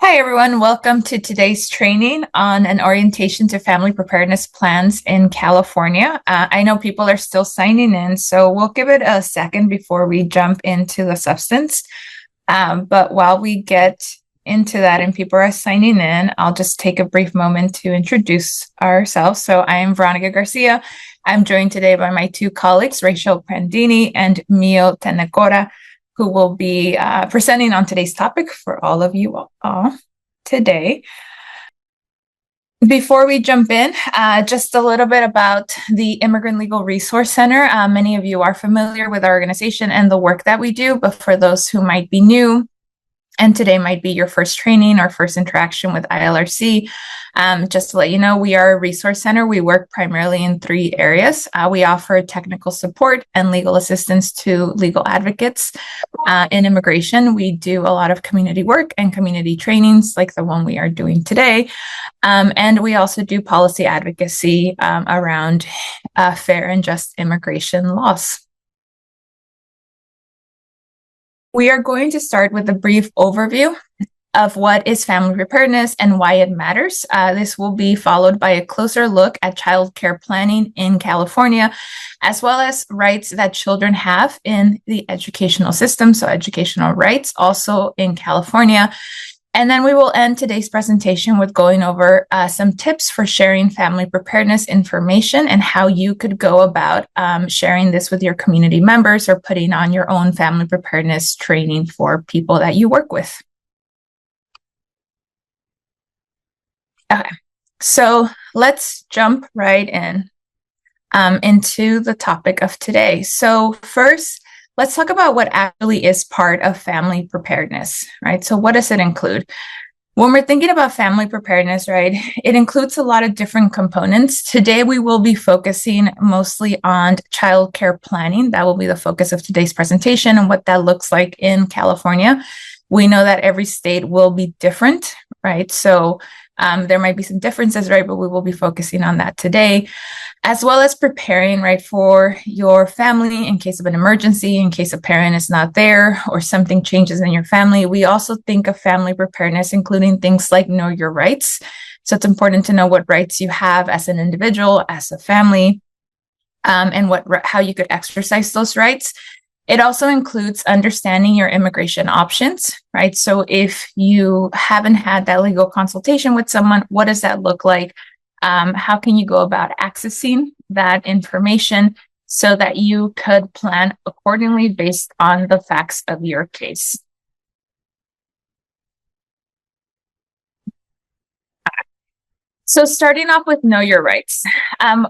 Hi, everyone. Welcome to today's training on an orientation to family preparedness plans in California. I know people are still signing in, so we'll give it a second before we jump into the substance. But while we get into that and people are signing in, I'll just take a brief moment to introduce ourselves. So I am Veronica Garcia. I'm joined today by my two colleagues, Rachel Prandini and Mio Tenecora, who will be presenting on today's topic for all of you all today. Before we jump in, just a little bit about the Immigrant Legal Resource Center. Many of you are familiar with our organization and the work that we do, but for those who might be new, and today might be your first training or first interaction with ILRC. Just to let you know, we are a resource center. We work primarily in three areas. We offer technical support and legal assistance to legal advocates. In immigration, we do a lot of community work and community trainings like the one we are doing today. And we also do policy advocacy around fair and just immigration laws. We are going to start with a brief overview of what is family preparedness and why it matters. This will be followed by a closer look at childcare planning in California, as well as rights that children have in the educational system, so educational rights also in California. And then we will end today's presentation with going over some tips for sharing family preparedness information and how you could go about sharing this with your community members or putting on your own family preparedness training for people that you work with. Okay, so let's jump right in into the topic of today. So first, let's talk about what actually is part of family preparedness, right? So what does it include? When we're thinking about family preparedness, right, it includes a lot of different components. Today, we will be focusing mostly on childcare planning. That will be the focus of today's presentation and what that looks like in California. We know that every state will be different, right? So there might be some differences, right? But we will be focusing on that today, as well as preparing, right, for your family in case of an emergency, in case a parent is not there or something changes in your family. We also think of family preparedness, including things like know your rights. So it's important to know what rights you have as an individual, as a family, and how you could exercise those rights. It also includes understanding your immigration options, right? So if you haven't had that legal consultation with someone, what does that look like? How can you go about accessing that information so that you could plan accordingly based on the facts of your case? So starting off with know your rights.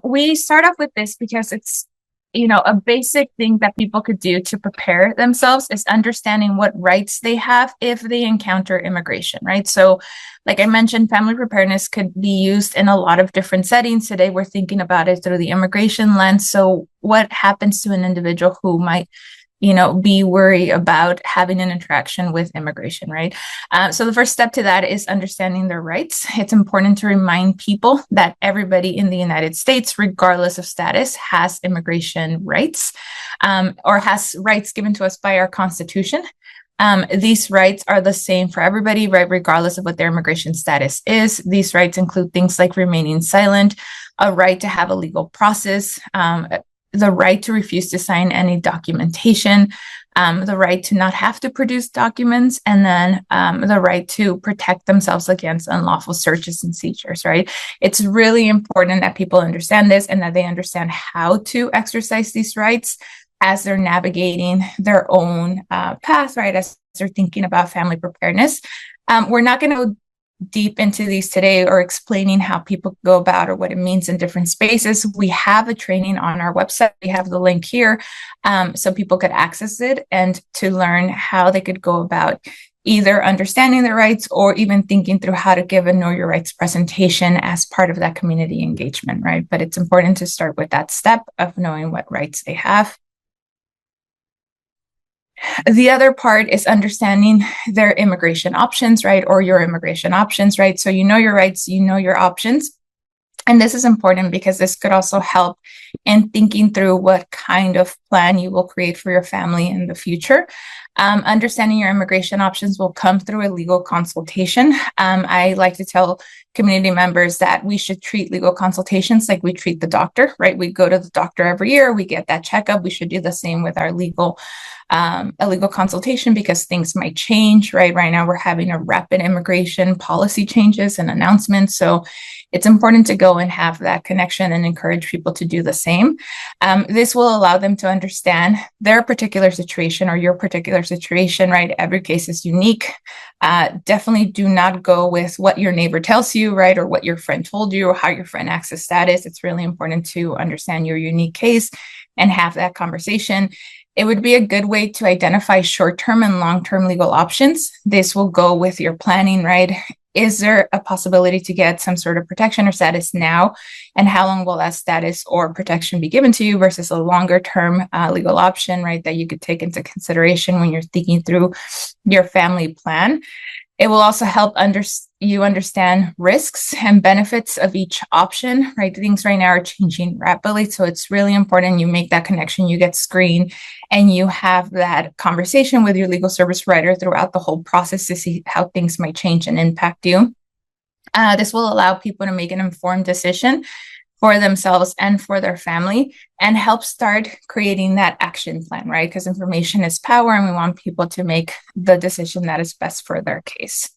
We start off with this because it's a basic thing that people could do to prepare themselves is understanding what rights they have if they encounter immigration, right? So like I mentioned, family preparedness could be used in a lot of different settings. Today, we're thinking about it through the immigration lens. So what happens to an individual who might be worried about having an interaction with immigration, right? So the first step to that is understanding their rights. It's important to remind people that everybody in the United States, regardless of status, has immigration rights or has rights given to us by our Constitution. These rights are the same for everybody, right? Regardless of what their immigration status is. These rights include things like remaining silent, a right to have a legal process, the right to refuse to sign any documentation, the right to not have to produce documents, and then the right to protect themselves against unlawful searches and seizures, right? It's really important that people understand this and that they understand how to exercise these rights as they're navigating their own path, right? As they're thinking about family preparedness. We're not going to deep into these today or explaining how people go about or what it means in different spaces. We have a training on our website. We have the link here so people could access it and to learn how they could go about either understanding their rights or even thinking through how to give a know your rights presentation as part of that community engagement, right? But it's important to start with that step of knowing what rights they have. The other part is understanding their immigration options, right? Or your immigration options, right? So you know your rights, you know your options. And this is important because this could also help in thinking through what kind of plan you will create for your family in the future. Understanding your immigration options will come through a legal consultation. I like to tell community members that we should treat legal consultations like we treat the doctor, right? We go to the doctor every year, we get that checkup. We should do the same with our a legal consultation, because things might change, right? Right now, we're having a rapid immigration policy changes and announcements. So it's important to go and have that connection and encourage people to do the same. This will allow them to understand their particular situation or your particular situation, right? Every case is unique. Definitely do not go with what your neighbor tells you, right? Or what your friend told you or how your friend acts as status. It's really important to understand your unique case and have that conversation. It would be a good way to identify short-term and long-term legal options. This will go with your planning, right? Is there a possibility to get some sort of protection or status now? And how long will that status or protection be given to you versus a longer term legal option, right? That you could take into consideration when you're thinking through your family plan. It will also help you understand risks and benefits of each option, right? Things right now are changing rapidly. So it's really important you make that connection, you get screened, and you have that conversation with your legal service provider throughout the whole process to see how things might change and impact you. This will allow people to make an informed decision for themselves and for their family, and help start creating that action plan, right? Because information is power, and we want people to make the decision that is best for their case.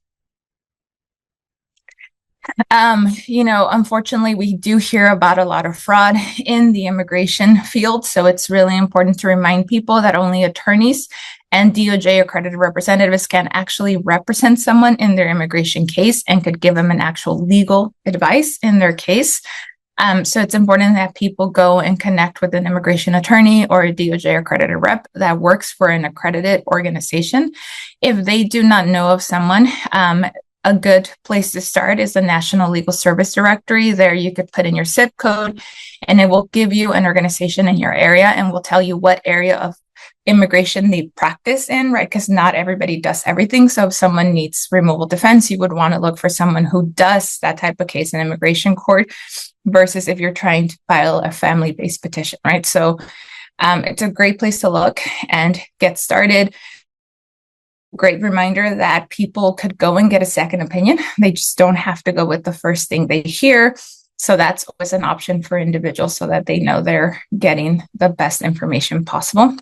Unfortunately, we do hear about a lot of fraud in the immigration field. So it's really important to remind people that only attorneys and DOJ accredited representatives can actually represent someone in their immigration case and could give them an actual legal advice in their case. So it's important that people go and connect with an immigration attorney or a DOJ accredited rep that works for an accredited organization. If they do not know of someone, a good place to start is the National Legal Service Directory. There you could put in your zip code, and it will give you an organization in your area and will tell you what area of immigration they practice in, right? Because not everybody does everything. So if someone needs removal defense, you would want to look for someone who does that type of case in immigration court versus if you're trying to file a family-based petition, right? So it's a great place to look and get started. Great reminder that people could go and get a second opinion. They just don't have to go with the first thing they hear. So that's always an option for individuals so that they know they're getting the best information possible.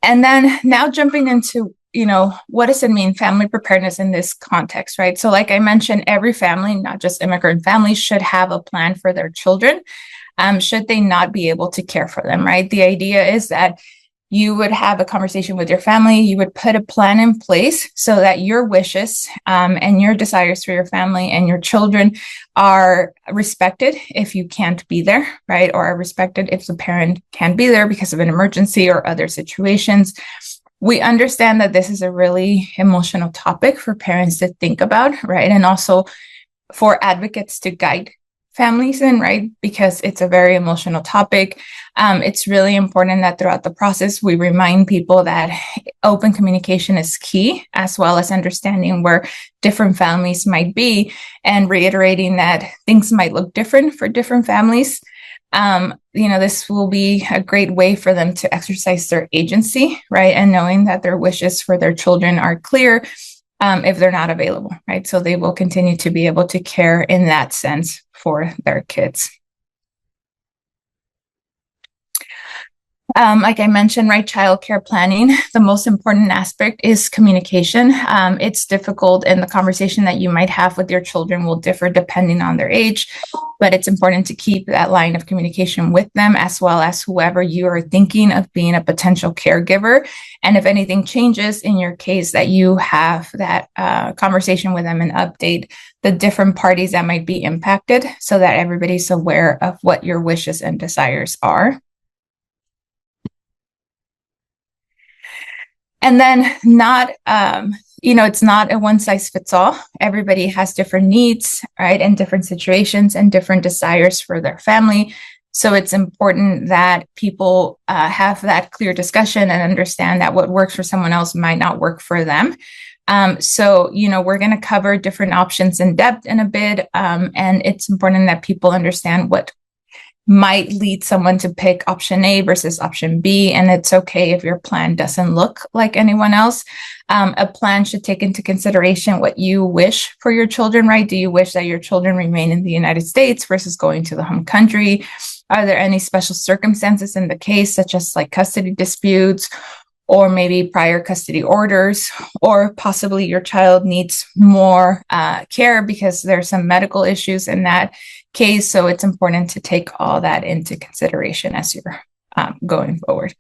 And then now jumping into, what does it mean, family preparedness in this context, right? So like I mentioned, every family, not just immigrant families, should have a plan for their children, should they not be able to care for them, right? The idea is that you would have a conversation with your family, you would put a plan in place so that your wishes and your desires for your family and your children are respected if you can't be there, right? Or are respected if the parent can't be there because of an emergency or other situations. We understand that this is a really emotional topic for parents to think about, right? And also for advocates to guide families in, right? Because it's a very emotional topic. It's really important that throughout the process, we remind people that open communication is key, as well as understanding where different families might be and reiterating that things might look different for different families. This will be a great way for them to exercise their agency, right? And knowing that their wishes for their children are clear if they're not available, right? So they will continue to be able to care in that sense for their kids. Like I mentioned, right, childcare planning, the most important aspect is communication. It's difficult, and the conversation that you might have with your children will differ depending on their age, but it's important to keep that line of communication with them, as well as whoever you are thinking of being a potential caregiver. And if anything changes in your case, that you have that conversation with them and update the different parties that might be impacted so that everybody's aware of what your wishes and desires are. And then it's not a one size fits all. Everybody has different needs, right? And different situations and different desires for their family. So it's important that people have that clear discussion and understand that what works for someone else might not work for them. We're going to cover different options in depth in a bit. And it's important that people understand what might lead someone to pick option A versus option B, and it's okay if your plan doesn't look like anyone else. A plan should take into consideration what you wish for your children, right? Do you wish that your children remain in the United States versus going to the home country? Are there any special circumstances in the case, such as like custody disputes, or maybe prior custody orders, or possibly your child needs more care because there's some medical issues in that case. So it's important to take all that into consideration as you're going forward.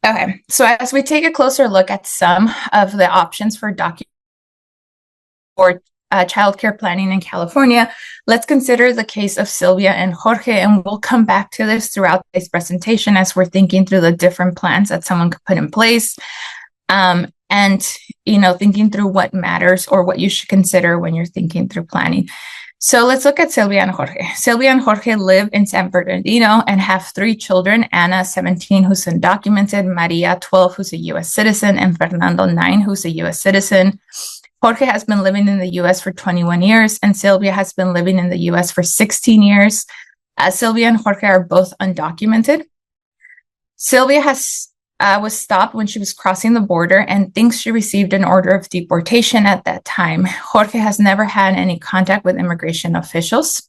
Okay, so as we take a closer look at some of the options for child care planning in California, let's consider the case of Sylvia and Jorge, and we'll come back to this throughout this presentation as we're thinking through the different plans that someone could put in place, and thinking through what matters or what you should consider when you're thinking through planning. So let's look at Sylvia and Jorge. Sylvia and Jorge live in San Bernardino and have 3 children: Ana, 17, who's undocumented; Maria, 12, who's a U.S. citizen; and Fernando, 9, who's a U.S. citizen. Jorge has been living in the U.S. for 21 years, and Sylvia has been living in the U.S. for 16 years. Sylvia and Jorge are both undocumented. Sylvia was stopped when she was crossing the border and thinks she received an order of deportation at that time. Jorge has never had any contact with immigration officials.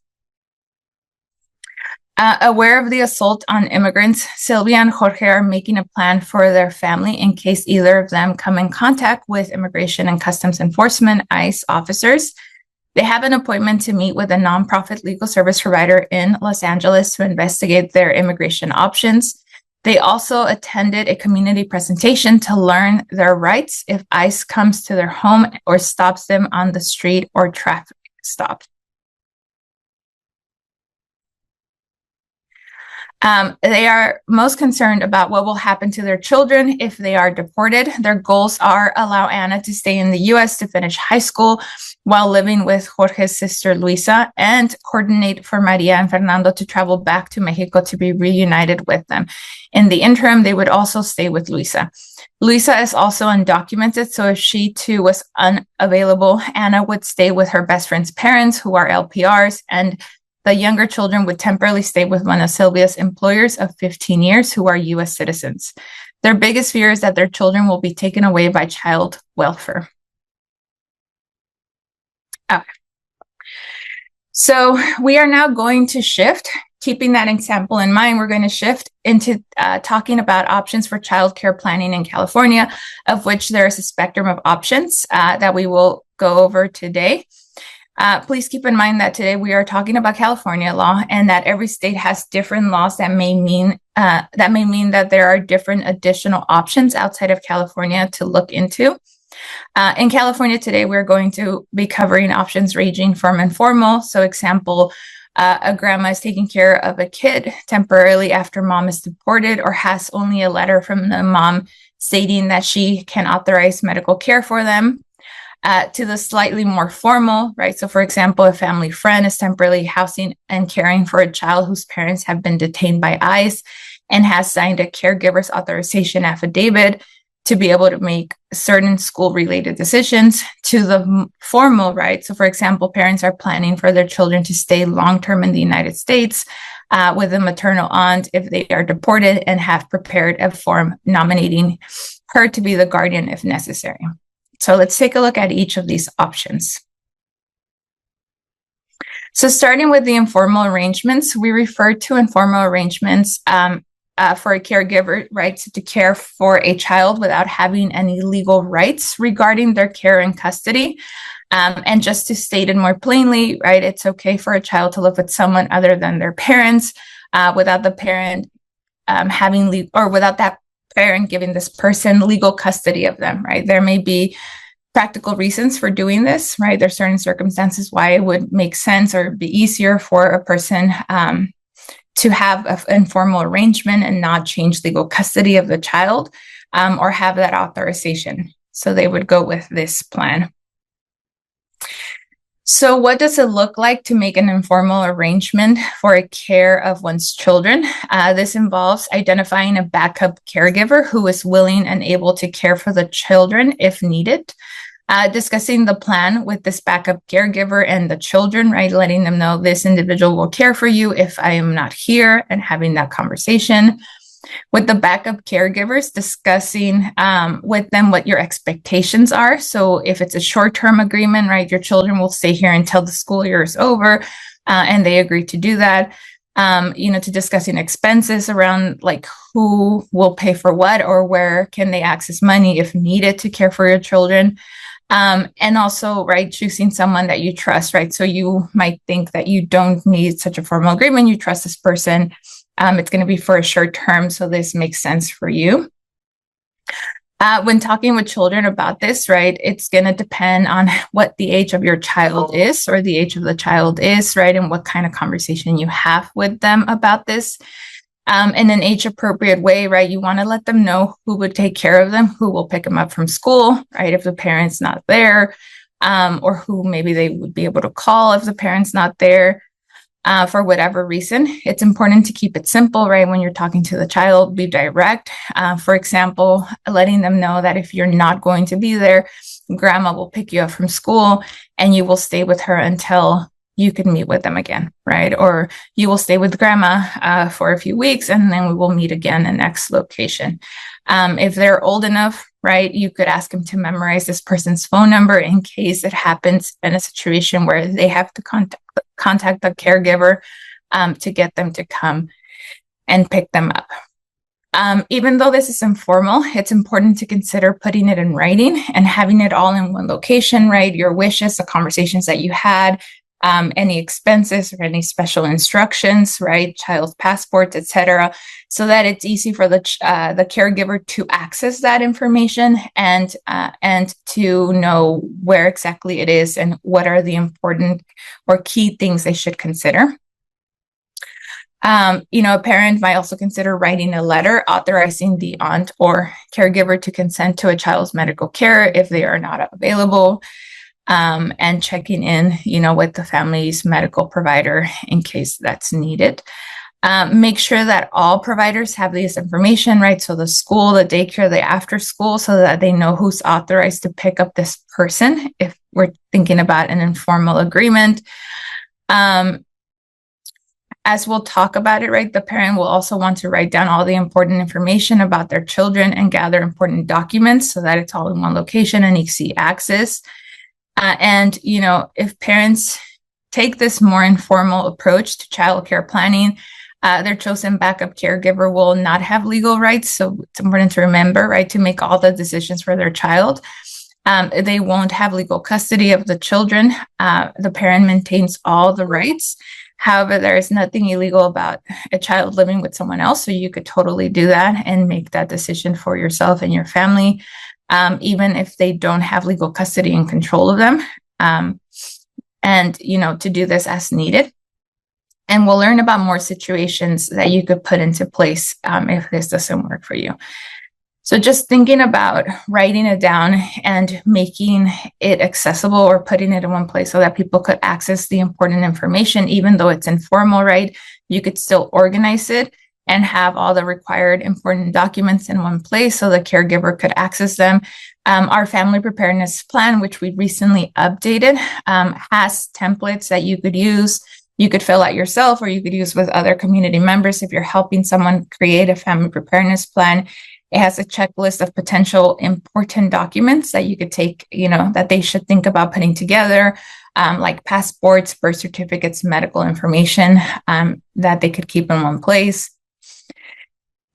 Aware of the assault on immigrants, Sylvia and Jorge are making a plan for their family in case either of them come in contact with Immigration and Customs Enforcement, ICE officers. They have an appointment to meet with a nonprofit legal service provider in Los Angeles to investigate their immigration options. They also attended a community presentation to learn their rights if ICE comes to their home or stops them on the street or traffic stop. They are most concerned about what will happen to their children if they are deported. Their goals are allow Ana to stay in the U.S. to finish high school while living with Jorge's sister Luisa, and coordinate for Maria and Fernando to travel back to Mexico to be reunited with them. In the interim, they would also stay with Luisa. Luisa is also undocumented, so if she too was unavailable, Ana would stay with her best friend's parents, who are LPRs, and the younger children would temporarily stay with one of Sylvia's employers of 15 years, who are U.S. citizens. Their biggest fear is that their children will be taken away by child welfare. Okay. So we are now going to shift, keeping that example in mind, we're going to shift into talking about options for child care planning in California, of which there is a spectrum of options that we will go over today. Please keep in mind that today we are talking about California law, and that every state has different laws that may mean that there are different additional options outside of California to look into. In California today, we're going to be covering options ranging from informal. So example, a grandma is taking care of a kid temporarily after mom is deported or has only a letter from the mom stating that she can authorize medical care for them. To the slightly more formal, right? So for example, a family friend is temporarily housing and caring for a child whose parents have been detained by ICE and has signed a caregiver's authorization affidavit to be able to make certain school-related decisions. To the formal, right? So for example, parents are planning for their children to stay long-term in the United States with a maternal aunt if they are deported, and have prepared a form nominating her to be the guardian if necessary. So let's take a look at each of these options. So starting with the informal arrangements, we refer to informal arrangements for a caregiver, right, to care for a child without having any legal rights regarding their care and custody. And just to state it more plainly, right, it's okay for a child to live with someone other than their parents without the parent without that parent giving this person legal custody of them, right? There may be practical reasons for doing this, right? There's certain circumstances why it would make sense or be easier for a person to have an informal arrangement and not change legal custody of the child or have that authorization. So they would go with this plan. So what does it look like to make an informal arrangement for a care of one's children? This involves identifying a backup caregiver who is willing and able to care for the children if needed. Discussing the plan with this backup caregiver and the children, right? Letting them know this individual will care for you if I am not here, and having that conversation. With the backup caregivers, discussing with them what your expectations are. So if it's a short-term agreement, right, your children will stay here until the school year is over, and they agree to do that. To discussing expenses around like who will pay for what, or where can they access money if needed to care for your children. And also, right, choosing someone that you trust, right? So you might think that you don't need such a formal agreement. You trust this person. It's going to be for a short term, so this makes sense for you. When talking with children about this, right, it's going to depend on what the age of your child is, or the age of the child is, right, and what kind of conversation you have with them about this. In an age-appropriate way, right, you want to let them know who would take care of them, who will pick them up from school, right, if the parent's not there, or who maybe they would be able to call if the parent's not there. For whatever reason, it's important to keep it simple, right? When you're talking to the child, be direct. For example, letting them know that if you're not going to be there, grandma will pick you up from school and you will stay with her until you can meet with them again, right? Or you will stay with grandma for a few weeks, and then we will meet again in the next location. If they're old enough, right, you could ask them to memorize this person's phone number in case it happens in a situation where they have to contact the caregiver to get them to come and pick them up. Even though this is informal, it's important to consider putting it in writing and having it all in one location, right? Your wishes, the conversations that you had, any expenses or any special instructions, right? Child's passports, etc., so that it's easy for the caregiver to access that information and to know where exactly it is and what are the important or key things they should consider. A parent might also consider writing a letter authorizing the aunt or caregiver to consent to a child's medical care if they are not available. And checking in, with the family's medical provider in case that's needed. Make sure that all providers have this information, right? So the school, the daycare, the after school, so that they know who's authorized to pick up this person if we're thinking about an informal agreement. As we'll talk about it, right, the parent will also want to write down all the important information about their children and gather important documents so that it's all in one location and easy access. If parents take this more informal approach to childcare planning, their chosen backup caregiver will not have legal rights. So it's important to remember, right, to make all the decisions for their child. They won't have legal custody of the children. The parent maintains all the rights. However, there is nothing illegal about a child living with someone else. So you could totally do that and make that decision for yourself and your family. Even if they don't have legal custody and control of them, to do this as needed. And we'll learn about more situations that you could put into place if this doesn't work for you. So just thinking about writing it down and making it accessible or putting it in one place so that people could access the important information, even though it's informal, right? You could still organize it and have all the required important documents in one place so the caregiver could access them. Our Family Preparedness Plan, which we recently updated, has templates that you could use. You could fill out yourself, or you could use with other community members if you're helping someone create a family preparedness plan. It has a checklist of potential important documents that you could take, that they should think about putting together, like passports, birth certificates, medical information that they could keep in one place.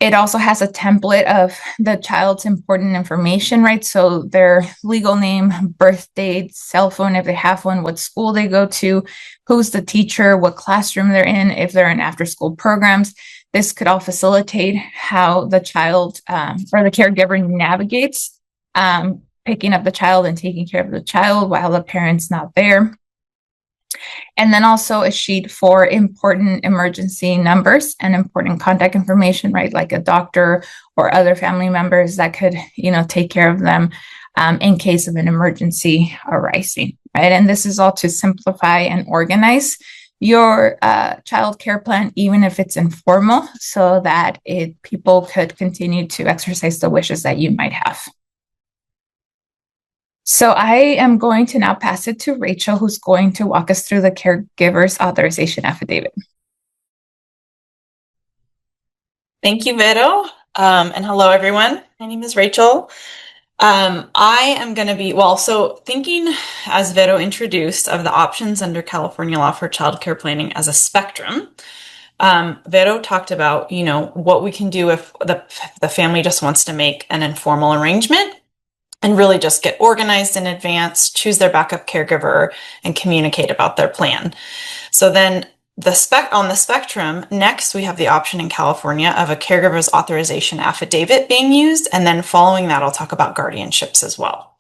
It also has a template of the child's important information, right? So their legal name, birth date, cell phone, if they have one, what school they go to, who's the teacher, what classroom they're in, if they're in after-school programs. This could all facilitate how the child or the caregiver navigates picking up the child and taking care of the child while the parent's not there. And then also a sheet for important emergency numbers and important contact information, right? Like a doctor or other family members that could, take care of them in case of an emergency arising, right? And this is all to simplify and organize your child care plan, even if it's informal, so that people could continue to exercise the wishes that you might have. So I am going to now pass it to Rachel, who's going to walk us through the Caregiver's Authorization Affidavit. Thank you, Vero. And hello, everyone. My name is Rachel. I am going to be, thinking as Vero introduced of the options under California law for childcare planning as a spectrum. Vero talked about, what we can do if the family just wants to make an informal arrangement and really just get organized in advance, choose their backup caregiver, and communicate about their plan. So then on the spectrum, next we have the option in California of a caregiver's authorization affidavit being used, and then following that, I'll talk about guardianships as well.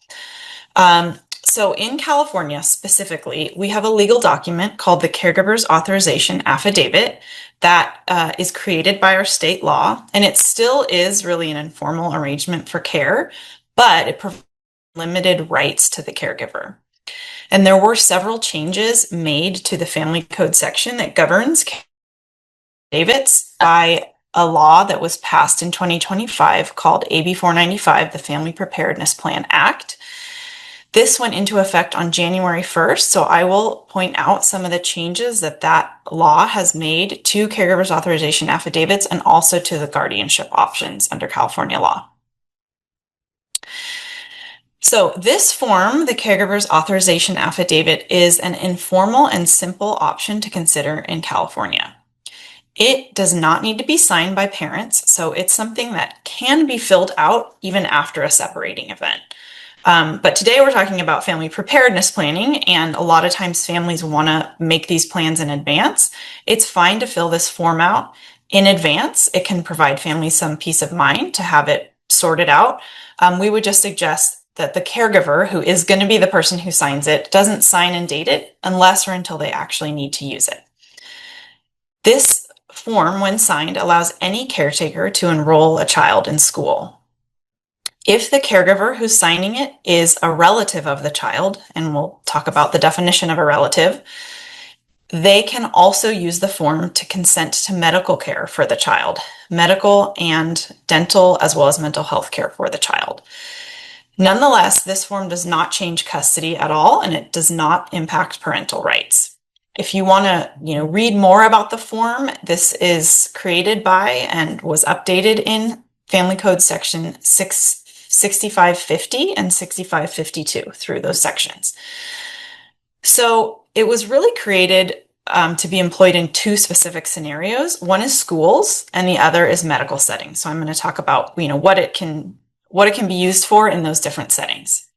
So in California specifically, we have a legal document called the Caregiver's Authorization Affidavit that is created by our state law, and it still is really an informal arrangement for care, but it provides limited rights to the caregiver. And there were several changes made to the Family Code section that governs affidavits by a law that was passed in 2025 called AB 495, the Family Preparedness Plan Act. This went into effect on January 1st, so I will point out some of the changes that law has made to caregivers' authorization affidavits and also to the guardianship options under California law. So this form, the Caregiver's Authorization Affidavit, is an informal and simple option to consider in California. It does not need to be signed by parents, so it's something that can be filled out even after a separating event. But today we're talking about family preparedness planning, and a lot of times families want to make these plans in advance. It's fine to fill this form out in advance. It can provide families some peace of mind to have it sorted out. We would just suggest that the caregiver, who is going to be the person who signs it, doesn't sign and date it unless or until they actually need to use it. This form, when signed, allows any caretaker to enroll a child in school. If the caregiver who's signing it is a relative of the child, and we'll talk about the definition of a relative, they can also use the form to consent to medical care for the child, medical and dental, as well as mental health care for the child. Nonetheless, this form does not change custody at all, and it does not impact parental rights. If you want to, read more about the form, this is created by and was updated in Family Code section 6550 and 6552 through those sections. So it was really created to be employed in two specific scenarios. One is schools, and the other is medical settings. So I'm going to talk about, what it can be used for in those different settings.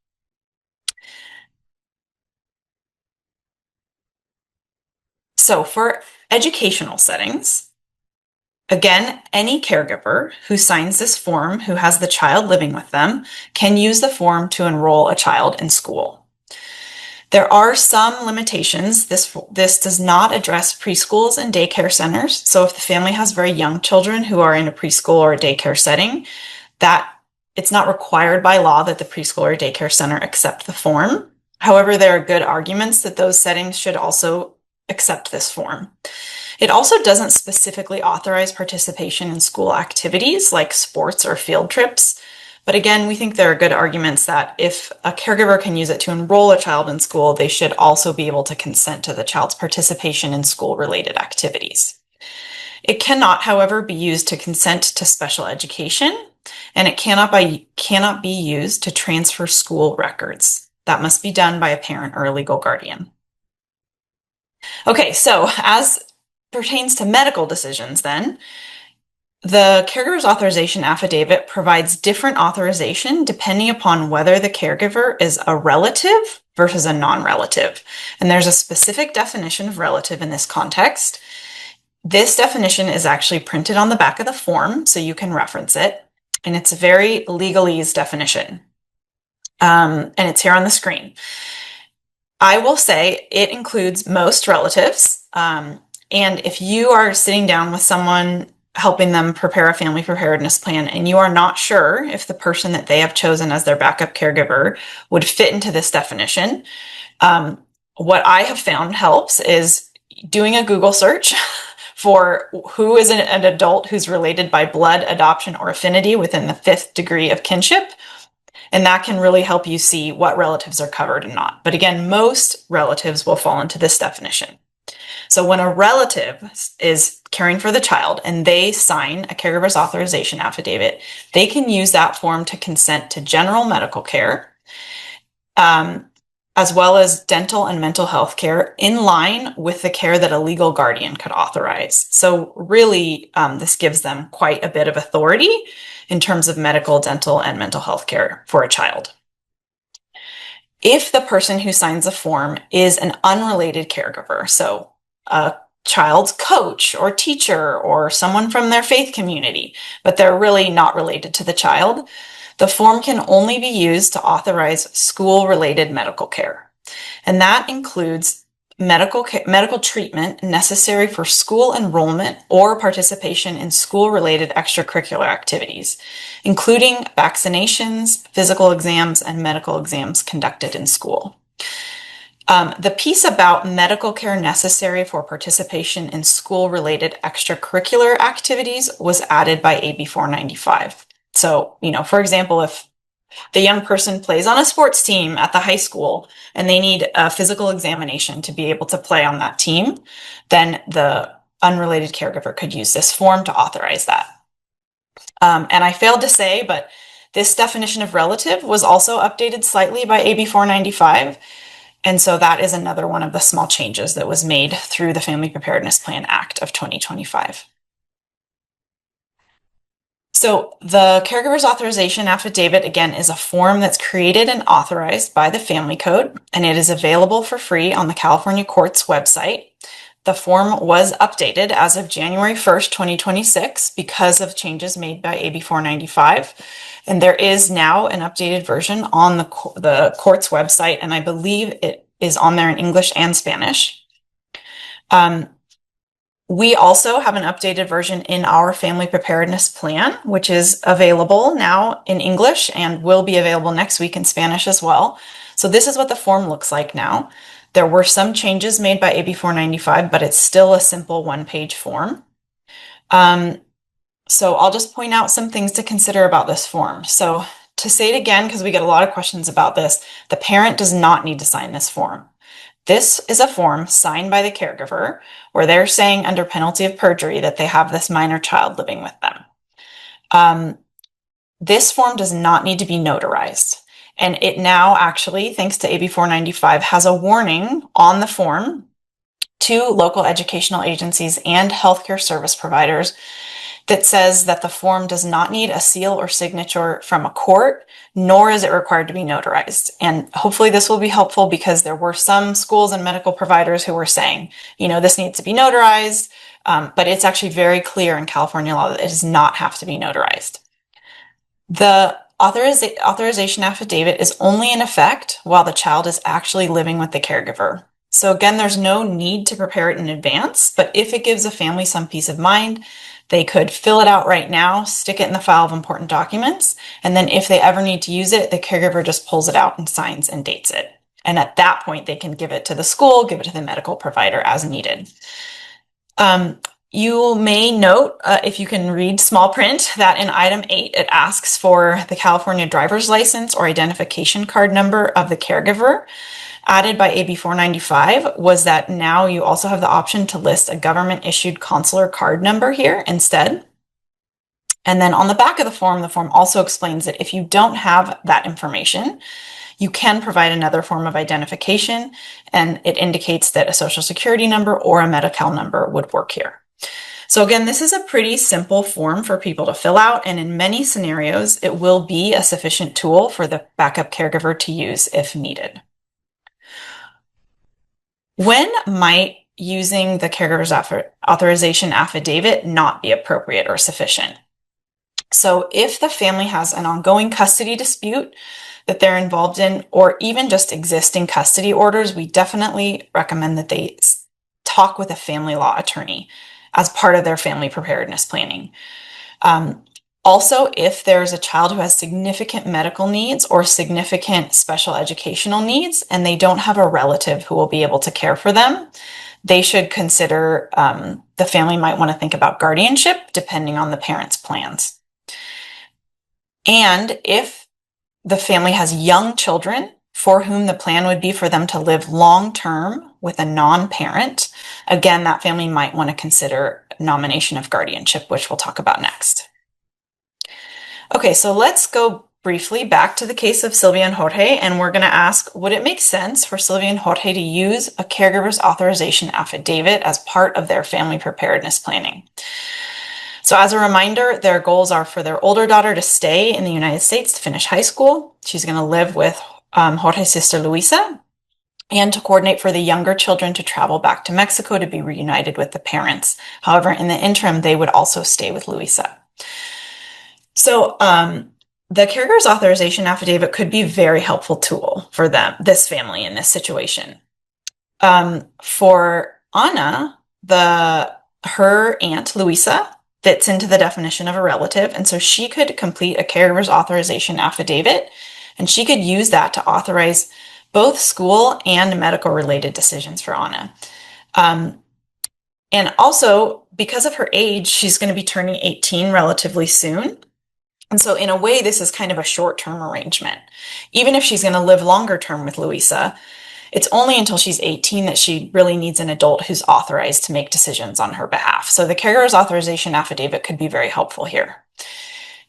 So for educational settings, again, any caregiver who signs this form, who has the child living with them, can use the form to enroll a child in school. There are some limitations. This does not address preschools and daycare centers. So if the family has very young children who are in a preschool or a daycare setting, it's not required by law that the preschool or daycare center accept the form. However, there are good arguments that those settings should also accept this form. It also doesn't specifically authorize participation in school activities like sports or field trips. But again, we think there are good arguments that if a caregiver can use it to enroll a child in school, they should also be able to consent to the child's participation in school-related activities. It cannot, however, be used to consent to special education, and it cannot be used to transfer school records. That must be done by a parent or a legal guardian. Okay, so as pertains to medical decisions then, the Caregiver's Authorization Affidavit provides different authorization depending upon whether the caregiver is a relative versus a non-relative. And there's a specific definition of relative in this context. This definition is actually printed on the back of the form, so you can reference it. And it's a very legalese definition. And it's here on the screen. I will say it includes most relatives. And if you are sitting down with someone helping them prepare a family preparedness plan and you are not sure if the person that they have chosen as their backup caregiver would fit into this definition, what I have found helps is doing a Google search for who is an adult who's related by blood, adoption, or affinity within the 5th degree of kinship, And that can really help you see what relatives are covered and not. But again, most relatives will fall into this definition. So when a relative is caring for the child and they sign a caregiver's authorization affidavit, they can use that form to consent to general medical care, as well as dental and mental health care in line with the care that a legal guardian could authorize. So really, this gives them quite a bit of authority in terms of medical, dental, and mental health care for a child. If the person who signs the form is an unrelated caregiver, so a child's coach or teacher or someone from their faith community, but they're really not related to the child, the form can only be used to authorize school-related medical care. And that includes medical treatment necessary for school enrollment or participation in school-related extracurricular activities, including vaccinations, physical exams, and medical exams conducted in school. The piece about medical care necessary for participation in school-related extracurricular activities was added by AB 495. So, for example, if the young person plays on a sports team at the high school and they need a physical examination to be able to play on that team, then the unrelated caregiver could use this form to authorize that. And I failed to say, but this definition of relative was also updated slightly by AB 495. And so that is another one of the small changes that was made through the Family Preparedness Plan Act of 2025. So the Caregiver's Authorization Affidavit, again, is a form that's created and authorized by the Family Code, and it is available for free on the California Court's website. The form was updated as of January 1st, 2026 because of changes made by AB 495. And there is now an updated version on the court's website, and I believe it is on there in English and Spanish. We also have an updated version in our Family Preparedness Plan, which is available now in English and will be available next week in Spanish as well. So this is what the form looks like now. There were some changes made by AB 495, but it's still a simple one-page form. So I'll just point out some things to consider about this form. So to say it again, because we get a lot of questions about this, the parent does not need to sign this form. This is a form signed by the caregiver where they're saying under penalty of perjury that they have this minor child living with them. This form does not need to be notarized. And it now actually, thanks to AB 495, has a warning on the form to local educational agencies and healthcare service providers that says that the form does not need a seal or signature from a court, nor is it required to be notarized. And hopefully this will be helpful because there were some schools and medical providers who were saying, this needs to be notarized, but it's actually very clear in California law that it does not have to be notarized. The authorization affidavit is only in effect while the child is actually living with the caregiver. So again, there's no need to prepare it in advance, but if it gives a family some peace of mind, they could fill it out right now, stick it in the file of important documents, and then if they ever need to use it, the caregiver just pulls it out and signs and dates it. And at that point, they can give it to the school, give it to the medical provider as needed. You may note, if you can read small print, that in item 8, it asks for the California driver's license or identification card number of the caregiver. Added by AB 495 was that now you also have the option to list a government-issued consular card number here instead. And then on the back of the form also explains that if you don't have that information, you can provide another form of identification, and it indicates that a social security number or a Medi-Cal number would work here. So again, this is a pretty simple form for people to fill out, and in many scenarios, it will be a sufficient tool for the backup caregiver to use if needed. When might using the caregiver's authorization affidavit not be appropriate or sufficient? So if the family has an ongoing custody dispute that they're involved in, or even just existing custody orders, we definitely recommend that they talk with a family law attorney as part of their family preparedness planning. Also, if there's a child who has significant medical needs or significant special educational needs, and they don't have a relative who will be able to care for them, they should consider, the family might want to think about guardianship depending on the parent's plans. And if the family has young children for whom the plan would be for them to live long-term with a non-parent, again, that family might want to consider nomination of guardianship, which we'll talk about next. Okay, so let's go briefly back to the case of Sylvia and Jorge, and we're going to ask, would it make sense for Sylvia and Jorge to use a caregiver's authorization affidavit as part of their family preparedness planning? So as a reminder, their goals are for their older daughter to stay in the United States to finish high school. She's going to live with Jorge's sister, Luisa, and to coordinate for the younger children to travel back to Mexico to be reunited with the parents. However, in the interim, they would also stay with Luisa. So the caregiver's authorization affidavit could be a very helpful tool for this family in this situation. For Anna, her aunt, Luisa, fits into the definition of a relative, and so she could complete a caregiver's authorization affidavit, and she could use that to authorize both school and medical related decisions for Anna. And also, because of her age, she's going to be turning 18 relatively soon. And so in a way, this is kind of a short-term arrangement. Even if she's going to live longer term with Luisa, it's only until she's 18 that she really needs an adult who's authorized to make decisions on her behalf. So the caregiver's authorization affidavit could be very helpful here.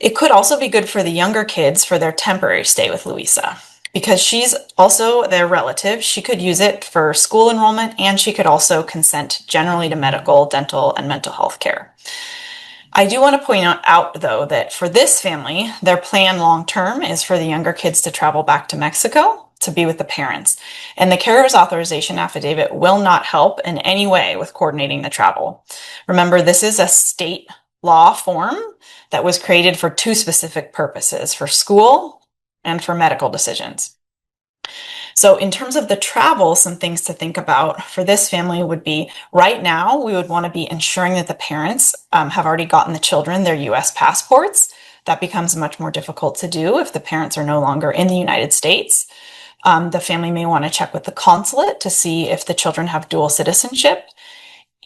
It could also be good for the younger kids for their temporary stay with Luisa. Because she's also their relative, she could use it for school enrollment, and she could also consent generally to medical, dental, and mental health care. I do want to point out, though, that for this family, their plan long-term is for the younger kids to travel back to Mexico to be with the parents. And the caregiver's authorization affidavit will not help in any way with coordinating the travel. Remember, this is a state law form that was created for two specific purposes, for school and for medical decisions. So in terms of the travel, some things to think about for this family would be, right now, we would want to be ensuring that the parents have already gotten the children their US passports. That becomes much more difficult to do if the parents are no longer in the United States. The family may want to check with the consulate to see if the children have dual citizenship.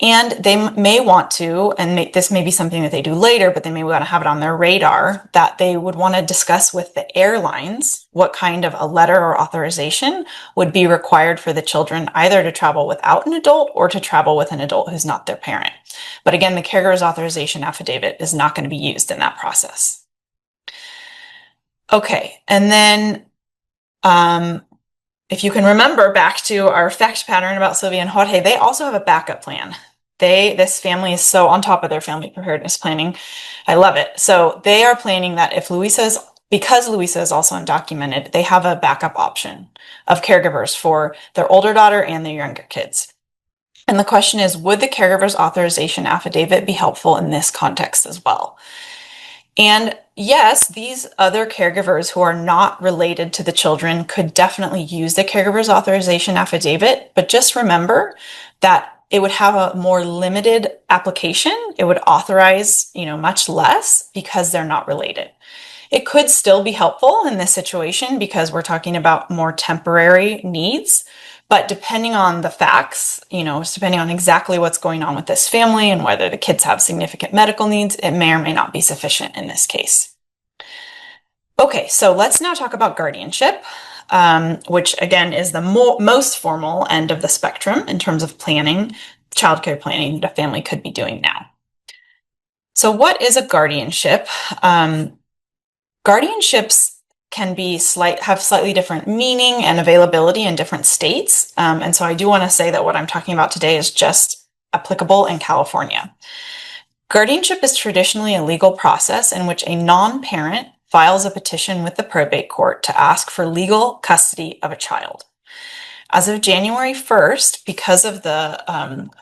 And they may want to, and this may be something that they do later, but they may want to have it on their radar, that they would want to discuss with the airlines what kind of a letter or authorization would be required for the children either to travel without an adult or to travel with an adult who's not their parent. But again, the caregiver's authorization affidavit is not going to be used in that process. Okay, and then if you can remember back to our fact pattern about Sylvia and Jorge, they also have a backup plan. This family is so on top of their family preparedness planning. I love it. So they are planning that because Luisa is also undocumented, they have a backup option of caregivers for their older daughter and their younger kids. And the question is, would the caregiver's authorization affidavit be helpful in this context as well? And yes, these other caregivers who are not related to the children could definitely use the caregiver's authorization affidavit, but just remember that it would have a more limited application. It would authorize, much less because they're not related. It could still be helpful in this situation because we're talking about more temporary needs, but depending on the facts, depending on exactly what's going on with this family and whether the kids have significant medical needs, it may or may not be sufficient in this case. Okay, so let's now talk about guardianship, which again is the most formal end of the spectrum in terms of planning, childcare planning that a family could be doing now. So what is a guardianship? Guardianships can have slightly different meaning and availability in different states. And so I do want to say that what I'm talking about today is just applicable in California. Guardianship is traditionally a legal process in which a non-parent files a petition with the probate court to ask for legal custody of a child. As of January 1st, because of the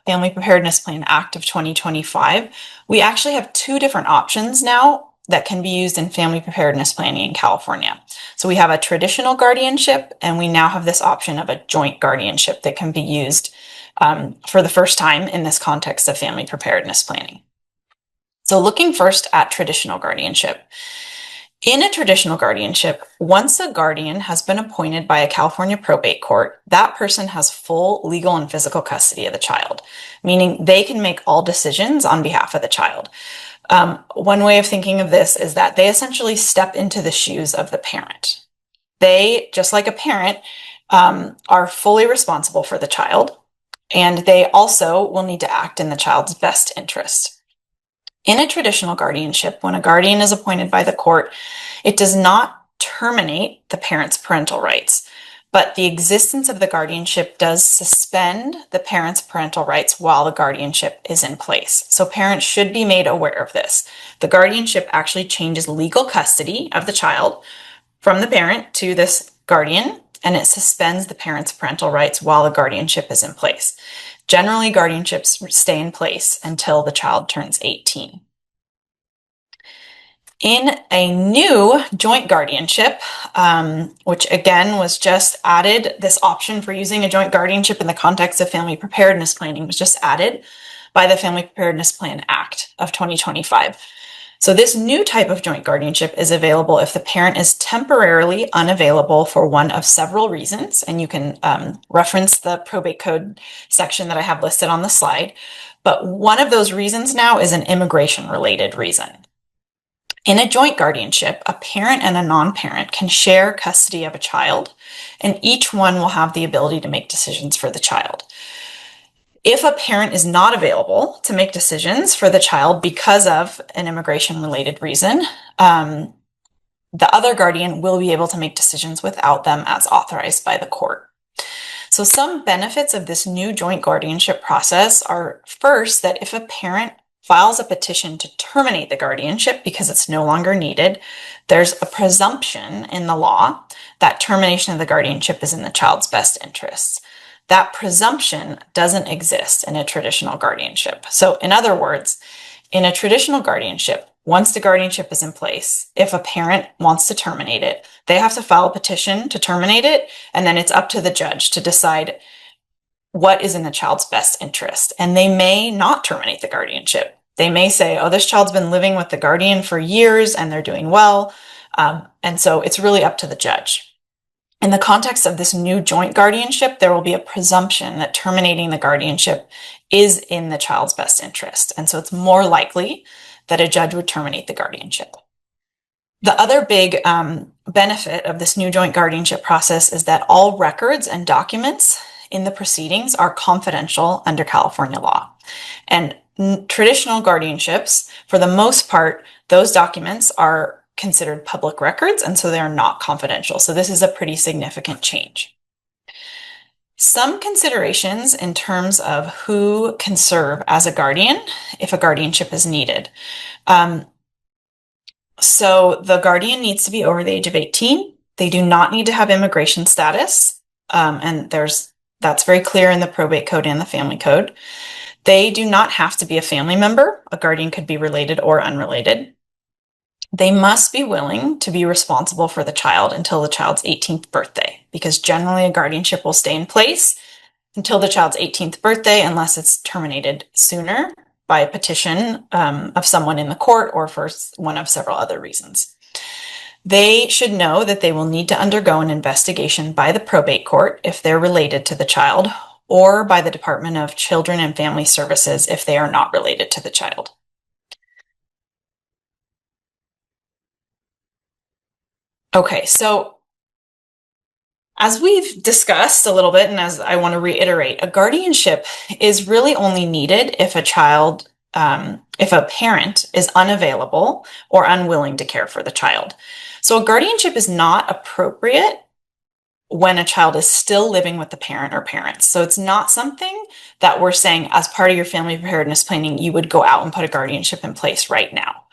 Family Preparedness Plan Act of 2025, we actually have two different options now that can be used in family preparedness planning in California. So we have a traditional guardianship, and we now have this option of a joint guardianship that can be used for the first time in this context of family preparedness planning. So looking first at traditional guardianship. In a traditional guardianship, once a guardian has been appointed by a California probate court, that person has full legal and physical custody of the child, meaning they can make all decisions on behalf of the child. One way of thinking of this is that they essentially step into the shoes of the parent. They, just like a parent, are fully responsible for the child, and they also will need to act in the child's best interest. In a traditional guardianship, when a guardian is appointed by the court, it does not terminate the parent's parental rights, but the existence of the guardianship does suspend the parent's parental rights while the guardianship is in place. So parents should be made aware of this. The guardianship actually changes legal custody of the child from the parent to this guardian, and it suspends the parent's parental rights while the guardianship is in place. Generally, guardianships stay in place until the child turns 18. In a new joint guardianship, which again was just added, this option for using a joint guardianship in the context of family preparedness planning was just added by the Family Preparedness Plan Act of 2025. So this new type of joint guardianship is available if the parent is temporarily unavailable for one of several reasons, and you can reference the probate code section that I have listed on the slide. But one of those reasons now is an immigration-related reason. In a joint guardianship, a parent and a non-parent can share custody of a child, and each one will have the ability to make decisions for the child. If a parent is not available to make decisions for the child because of an immigration-related reason, the other guardian will be able to make decisions without them as authorized by the court. So some benefits of this new joint guardianship process are, first, that if a parent files a petition to terminate the guardianship because it's no longer needed, there's a presumption in the law that termination of the guardianship is in the child's best interests. That presumption doesn't exist in a traditional guardianship. So in other words, in a traditional guardianship, once the guardianship is in place, if a parent wants to terminate it, they have to file a petition to terminate it, and then it's up to the judge to decide what is in the child's best interest. And they may not terminate the guardianship. They may say, oh, this child's been living with the guardian for years and they're doing well. And so it's really up to the judge. In the context of this new joint guardianship, there will be a presumption that terminating the guardianship is in the child's best interest. And so it's more likely that a judge would terminate the guardianship. The other big benefit of this new joint guardianship process is that all records and documents in the proceedings are confidential under California law. And traditional guardianships, for the most part, those documents are considered public records, and so they are not confidential. So this is a pretty significant change. Some considerations in terms of who can serve as a guardian if a guardianship is needed. So the guardian needs to be over the age of 18. They do not need to have immigration status, and that's very clear in the probate code and the family code. They do not have to be a family member. A guardian could be related or unrelated. They must be willing to be responsible for the child until the child's 18th birthday, because generally a guardianship will stay in place until the child's 18th birthday unless it's terminated sooner by a petition of someone in the court or for one of several other reasons. They should know that they will need to undergo an investigation by the probate court if they're related to the child, or by the Department of Children and Family Services if they are not related to the child. Okay, so as we've discussed a little bit, and as I want to reiterate, a guardianship is really only needed if if a parent is unavailable or unwilling to care for the child. So a guardianship is not appropriate when a child is still living with the parent or parents. So it's not something that we're saying as part of your family preparedness planning, you would go out and put a guardianship in place right now.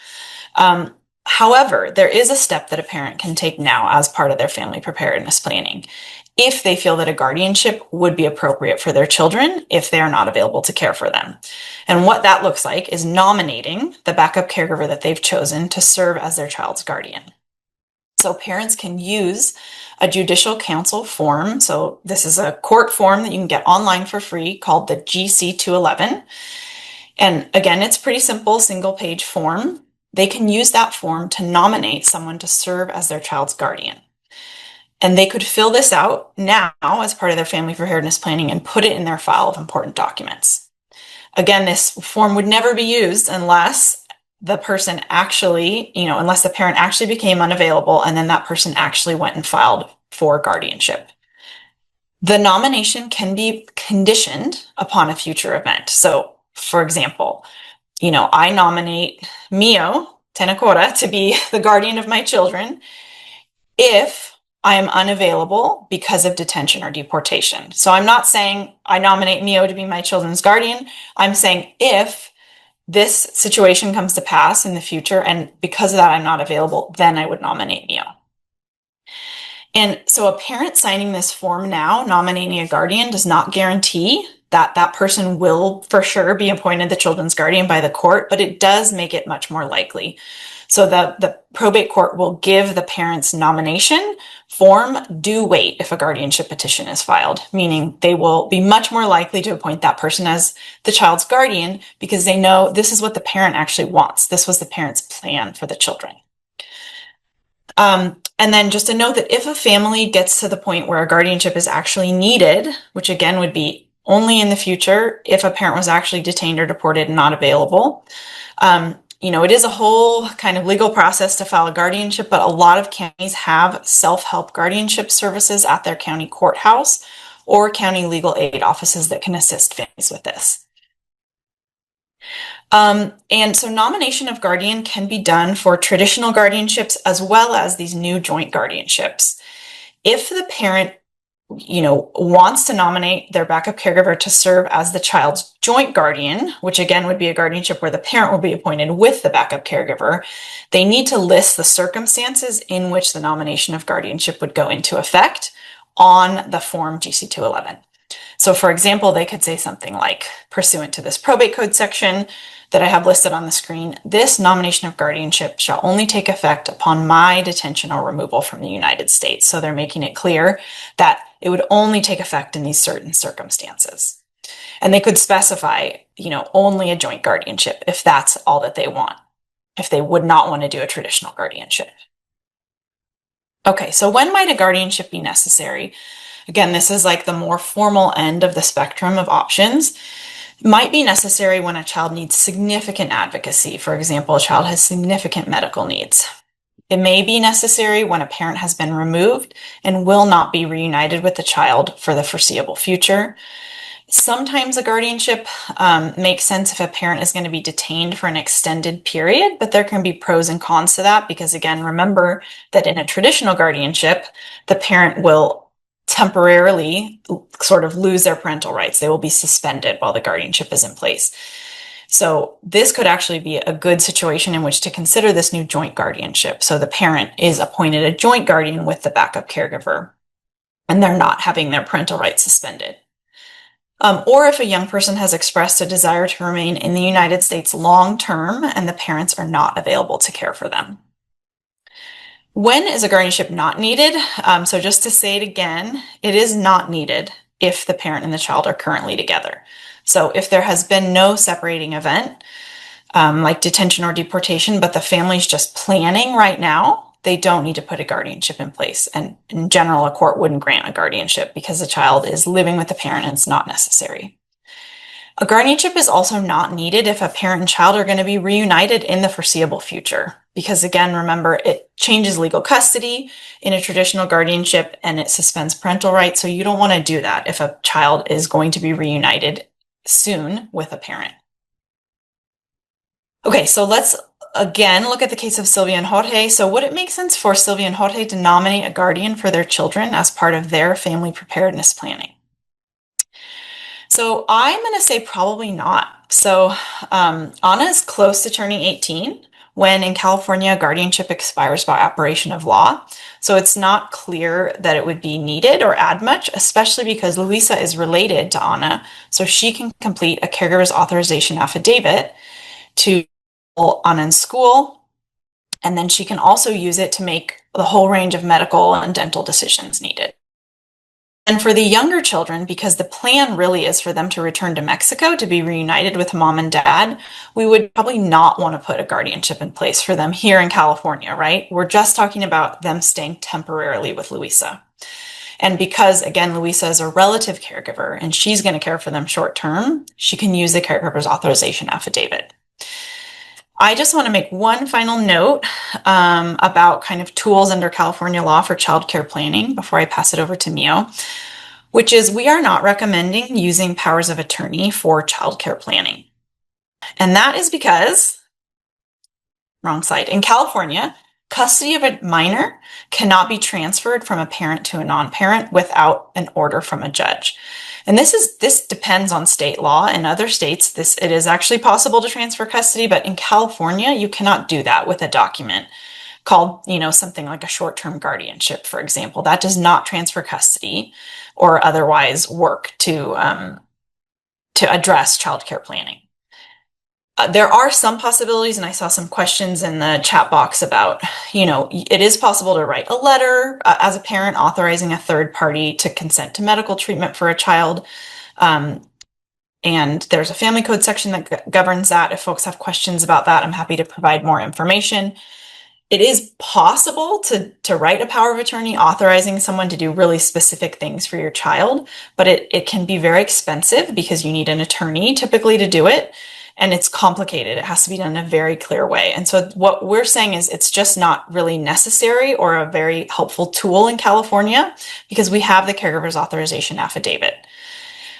However, there is a step that a parent can take now as part of their family preparedness planning if they feel that a guardianship would be appropriate for their children if they are not available to care for them. And what that looks like is nominating the backup caregiver that they've chosen to serve as their child's guardian. So parents can use a judicial council form. So this is a court form that you can get online for free called the GC-211. And again, it's pretty simple, single page form. They can use that form to nominate someone to serve as their child's guardian. And they could fill this out now as part of their family preparedness planning and put it in their file of important documents. Again, this form would never be used unless the person actually, unless the parent actually became unavailable and then that person actually went and filed for guardianship. The nomination can be conditioned upon a future event. So, for example, I nominate Mio Tenacora to be the guardian of my children if I am unavailable because of detention or deportation. So I'm not saying I nominate Mio to be my children's guardian. I'm saying if this situation comes to pass in the future and because of that I'm not available, then I would nominate Mio. And so a parent signing this form now, nominating a guardian, does not guarantee that that person will for sure be appointed the children's guardian by the court, but it does make it much more likely. So the probate court will give the parent's nomination form due weight if a guardianship petition is filed, meaning they will be much more likely to appoint that person as the child's guardian because they know this is what the parent actually wants. This was the parent's plan for the children. And then just a note that if a family gets to the point where a guardianship is actually needed, which again would be only in the future if a parent was actually detained or deported and not available, it is a whole kind of legal process to file a guardianship, but a lot of counties have self-help guardianship services at their county courthouse or county legal aid offices that can assist families with this. And so nomination of guardian can be done for traditional guardianships as well as these new joint guardianships. If the parent, wants to nominate their backup caregiver to serve as the child's joint guardian, which again would be a guardianship where the parent will be appointed with the backup caregiver, they need to list the circumstances in which the nomination of guardianship would go into effect on the form GC-211. So for example, they could say something like, pursuant to this probate code section that I have listed on the screen, this nomination of guardianship shall only take effect upon my detention or removal from the United States. So they're making it clear that it would only take effect in these certain circumstances. And they could specify, only a joint guardianship if that's all that they want, if they would not want to do a traditional guardianship. Okay, so when might a guardianship be necessary? Again, this is like the more formal end of the spectrum of options. It might be necessary when a child needs significant advocacy. For example, a child has significant medical needs. It may be necessary when a parent has been removed and will not be reunited with the child for the foreseeable future. Sometimes a guardianship makes sense if a parent is going to be detained for an extended period, but there can be pros and cons to that because, again, remember that in a traditional guardianship, the parent will temporarily sort of lose their parental rights. They will be suspended while the guardianship is in place. So this could actually be a good situation in which to consider this new joint guardianship. So the parent is appointed a joint guardian with the backup caregiver, and they're not having their parental rights suspended. Or if a young person has expressed a desire to remain in the United States long term and the parents are not available to care for them. When is a guardianship not needed? So just to say it again, it is not needed if the parent and the child are currently together. So if there has been no separating event, like detention or deportation, but the family's just planning right now, they don't need to put a guardianship in place. And in general, a court wouldn't grant a guardianship because the child is living with the parent and it's not necessary. A guardianship is also not needed if a parent and child are going to be reunited in the foreseeable future. Because again, remember, it changes legal custody in a traditional guardianship and it suspends parental rights. So you don't want to do that if a child is going to be reunited soon with a parent. Okay, so let's again look at the case of Sylvia and Jorge. So would it make sense for Sylvia and Jorge to nominate a guardian for their children as part of their family preparedness planning? So I'm going to say probably not. So Anna is close to turning 18 when in California, guardianship expires by operation of law. So it's not clear that it would be needed or add much, especially because Luisa is related to Anna. So she can complete a caregiver's authorization affidavit to Anna in school. And then she can also use it to make the whole range of medical and dental decisions needed. And for the younger children, because the plan really is for them to return to Mexico to be reunited with mom and dad, we would probably not want to put a guardianship in place for them here in California, right? We're just talking about them staying temporarily with Luisa. And because, again, Luisa is a relative caregiver and she's going to care for them short term, she can use the caregiver's authorization affidavit. I just want to make one final note about kind of tools under California law for childcare planning before I pass it over to Mio, which is we are not recommending using powers of attorney for childcare planning. And that is because, wrong side, in California, custody of a minor cannot be transferred from a parent to a non-parent without an order from a judge. And this depends on state law. In other states, it is actually possible to transfer custody, but in California, you cannot do that with a document called, something like a short-term guardianship, for example. That does not transfer custody or otherwise work to address childcare planning. There are some possibilities, and I saw some questions in the chat box about, it is possible to write a letter as a parent authorizing a third party to consent to medical treatment for a child. And there's a family code section that governs that. If folks have questions about that, I'm happy to provide more information. It is possible to write a power of attorney authorizing someone to do really specific things for your child, but it can be very expensive because you need an attorney typically to do it. And it's complicated. It has to be done in a very clear way. And so what we're saying is it's just not really necessary or a very helpful tool in California because we have the Caregiver's Authorization Affidavit.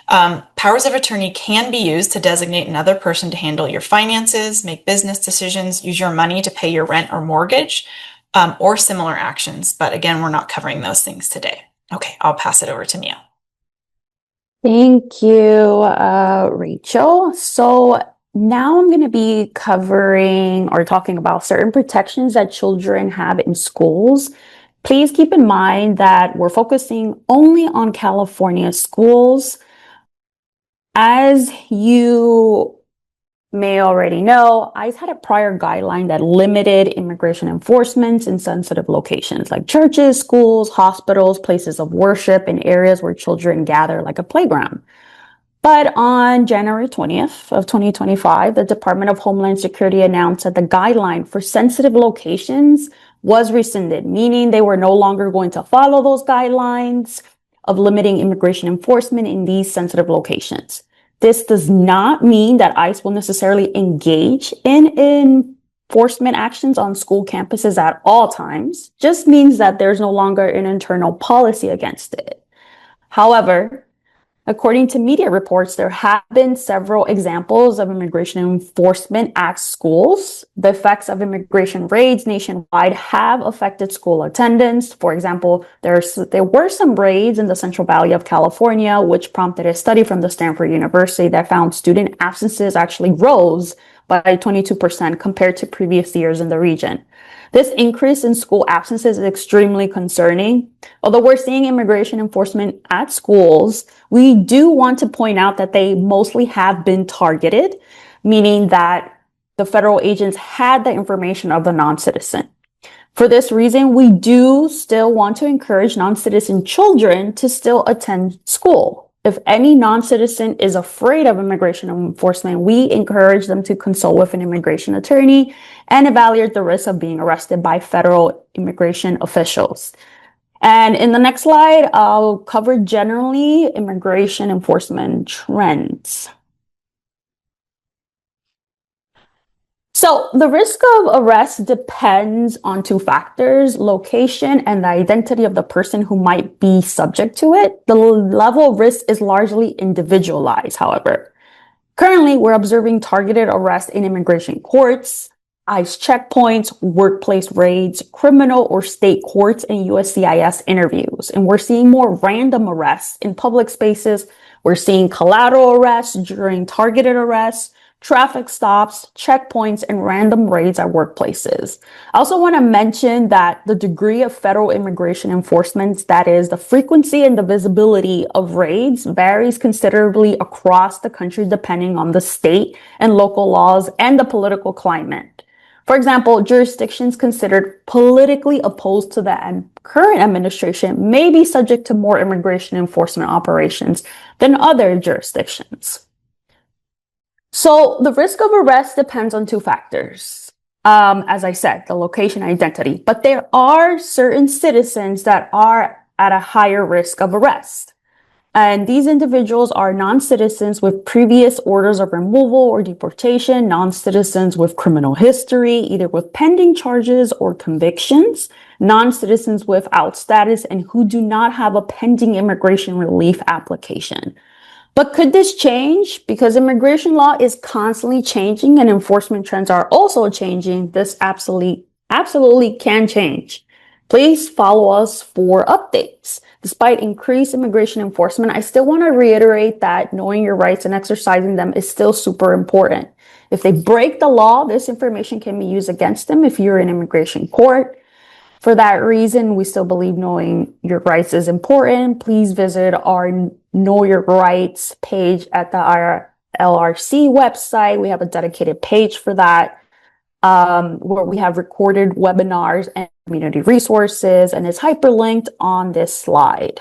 Powers of attorney can be used to designate another person to handle your finances, make business decisions, use your money to pay your rent or mortgage, or similar actions. But again, we're not covering those things today. Okay, I'll pass it over to Mia. Thank you, Rachel. So now I'm going to be covering or talking about certain protections that children have in schools. Please keep in mind that we're focusing only on California schools. As you may already know, ICE had a prior guideline that limited immigration enforcement in sensitive locations like churches, schools, hospitals, places of worship, and areas where children gather like a playground. But on January 20th of 2025, the Department of Homeland Security announced that the guideline for sensitive locations was rescinded, meaning they were no longer going to follow those guidelines of limiting immigration enforcement in these sensitive locations. This does not mean that ICE will necessarily engage in enforcement actions on school campuses at all times, just means that there's no longer an internal policy against it. However, according to media reports, there have been several examples of immigration enforcement at schools. The effects of immigration raids nationwide have affected school attendance. For example, there were some raids in the Central Valley of California, which prompted a study from the Stanford University that found student absences actually rose by 22% compared to previous years in the region. This increase in school absences is extremely concerning. Although we're seeing immigration enforcement at schools, we do want to point out that they mostly have been targeted, meaning that the federal agents had the information of the non-citizen. For this reason, we do still want to encourage non-citizen children to still attend school. If any non-citizen is afraid of immigration enforcement, we encourage them to consult with an immigration attorney and evaluate the risk of being arrested by federal immigration officials. And in the next slide, I'll cover generally immigration enforcement trends. So the risk of arrest depends on two factors: location and the identity of the person who might be subject to it. The level of risk is largely individualized, however. Currently, we're observing targeted arrests in immigration courts, ICE checkpoints, workplace raids, criminal or state courts, and USCIS interviews. And we're seeing more random arrests in public spaces. We're seeing collateral arrests during targeted arrests, traffic stops, checkpoints, and random raids at workplaces. I also want to mention that the degree of federal immigration enforcement, that is, the frequency and the visibility of raids, varies considerably across the country depending on the state and local laws and the political climate. For example, jurisdictions considered politically opposed to the current administration may be subject to more immigration enforcement operations than other jurisdictions. So the risk of arrest depends on two factors. As I said, the location and identity, but there are certain citizens that are at a higher risk of arrest. And these individuals are non-citizens with previous orders of removal or deportation, non-citizens with criminal history, either with pending charges or convictions, non-citizens without status, and who do not have a pending immigration relief application. But could this change? Because immigration law is constantly changing and enforcement trends are also changing. This absolutely can change. Please follow us for updates. Despite increased immigration enforcement, I still want to reiterate that knowing your rights and exercising them is still super important. If they break the law, this information can be used against them if you're in immigration court. For that reason, we still believe knowing your rights is important. Please visit our Know Your Rights page at the ILRC website. We have a dedicated page for that, where we have recorded webinars and community resources, and it's hyperlinked on this slide.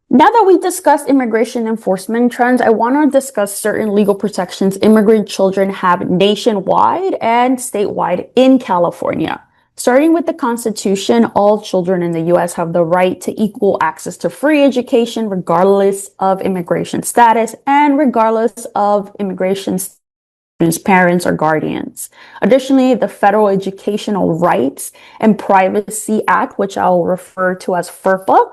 Now that we've discussed immigration enforcement trends, I want to discuss certain legal protections immigrant children have nationwide and statewide in California. Starting with the Constitution, all children in the U.S. have the right to equal access to free education, regardless of immigration status and regardless of immigration parents or guardians. Additionally, the Federal Educational Rights and Privacy Act, which I'll refer to as FERPA,